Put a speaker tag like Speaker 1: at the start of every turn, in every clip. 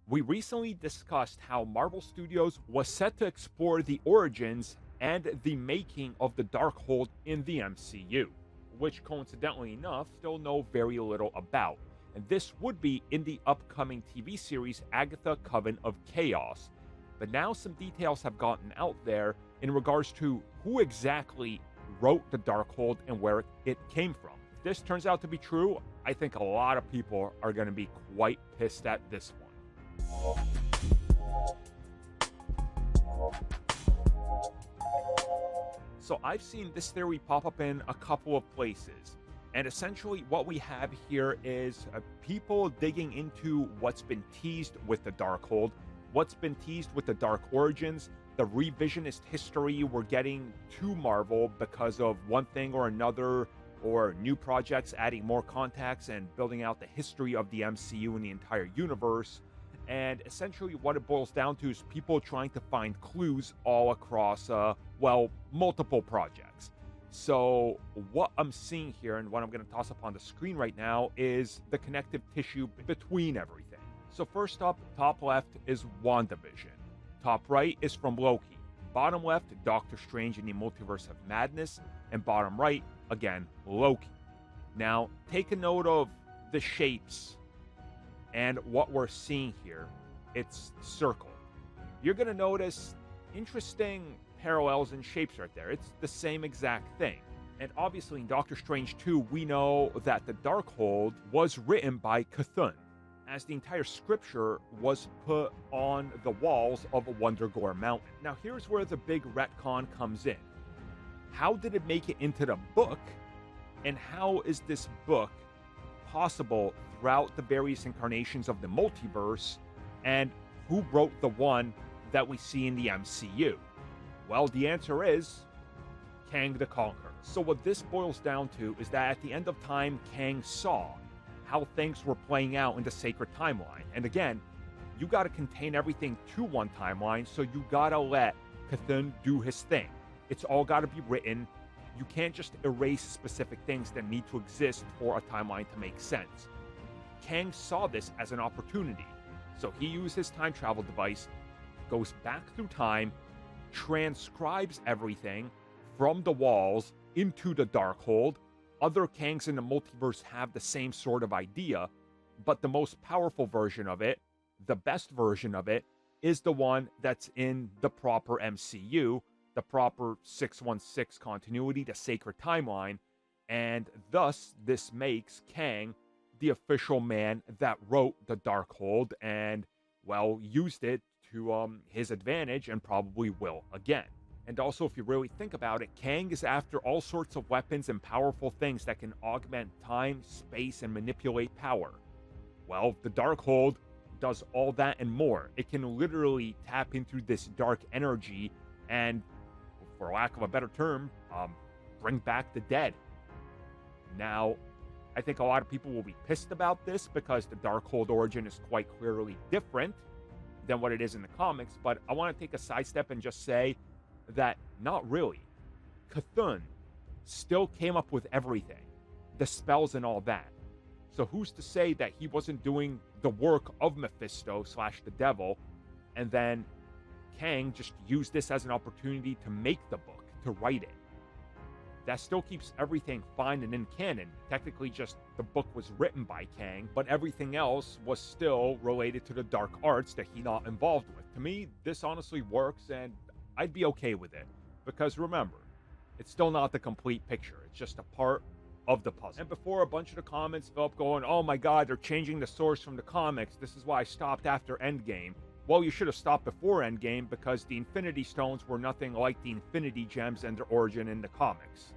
Speaker 1: We recently discussed how Marvel Studios was set to explore the origins and the making of the Darkhold in the MCU, which coincidentally enough, still know very little about. And this would be in the upcoming TV series Agatha Coven of Chaos. But now some details have gotten out there in regards to who exactly wrote the Darkhold and where it came from. If this turns out to be true, I think a lot of people are going to be quite pissed at this one. So I've seen this theory pop up in a couple of places. And essentially what we have here is people digging into what's been teased with the Darkhold, what's been teased with the Dark Origins, the revisionist history we're getting to Marvel because of one thing or another, or new projects adding more contacts and building out the history of the MCU and the entire universe. And essentially what it boils down to is people trying to find clues all across, multiple projects. So what I'm seeing here and what I'm going to toss up on the screen right now is the connective tissue between everything. So first up, top left is WandaVision. Top right is from Loki. Bottom left, Doctor Strange in the Multiverse of Madness. And bottom right, again, Loki. Now, take a note of the shapes and what we're seeing here. It's circle. You're going to notice interesting parallels and shapes right there. It's the same exact thing. And obviously in Doctor Strange 2, we know that the Darkhold was written by Cthulhu, as the entire scripture was put on the walls of Wundagore Mountain. Now here's where the big retcon comes in. How did it make it into the book? And how is this book possible throughout the various incarnations of the multiverse? And who wrote the one that we see in the MCU? Well, the answer is Kang the Conqueror. So what this boils down to is that at the end of time, Kang saw how things were playing out in the sacred timeline. And again, you got to contain everything to one timeline, so you got to let Cthulhu do his thing. It's all got to be written. You can't just erase specific things that need to exist for a timeline to make sense. Kang saw this as an opportunity, so he used his time travel device, goes back through time, transcribes everything from the walls into the Darkhold. Other Kangs in the multiverse have the same sort of idea, but the most powerful version of it, the best version of it, is the one that's in the proper MCU, the proper 616 continuity, the sacred timeline, and thus this makes Kang the official man that wrote the Darkhold and, used it to his advantage and probably will again. And also, if you really think about it, Kang is after all sorts of weapons and powerful things that can augment time, space, and manipulate power. Well, the Darkhold does all that and more. It can literally tap into this dark energy and, for lack of a better term, bring back the dead. Now, I think a lot of people will be pissed about this because the Darkhold origin is quite clearly different than what it is in the comics, but I want to take a sidestep and just say that not really. Cthulhu still came up with everything, the spells and all that. So who's to say that he wasn't doing the work of Mephisto / the devil, and then Kang just used this as an opportunity to make the book, to write it? That still keeps everything fine and in canon. Technically just the book was written by Kang, but everything else was still related to the dark arts that he's not involved with. To me, this honestly works, and I'd be okay with it. Because remember, it's still not the complete picture. It's just a part of the puzzle. And before a bunch of the comments fill up going, oh my god, they're changing the source from the comics, this is why I stopped after Endgame. Well, you should have stopped before Endgame because the Infinity Stones were nothing like the Infinity Gems and their origin in the comics.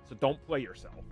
Speaker 1: So don't play yourself.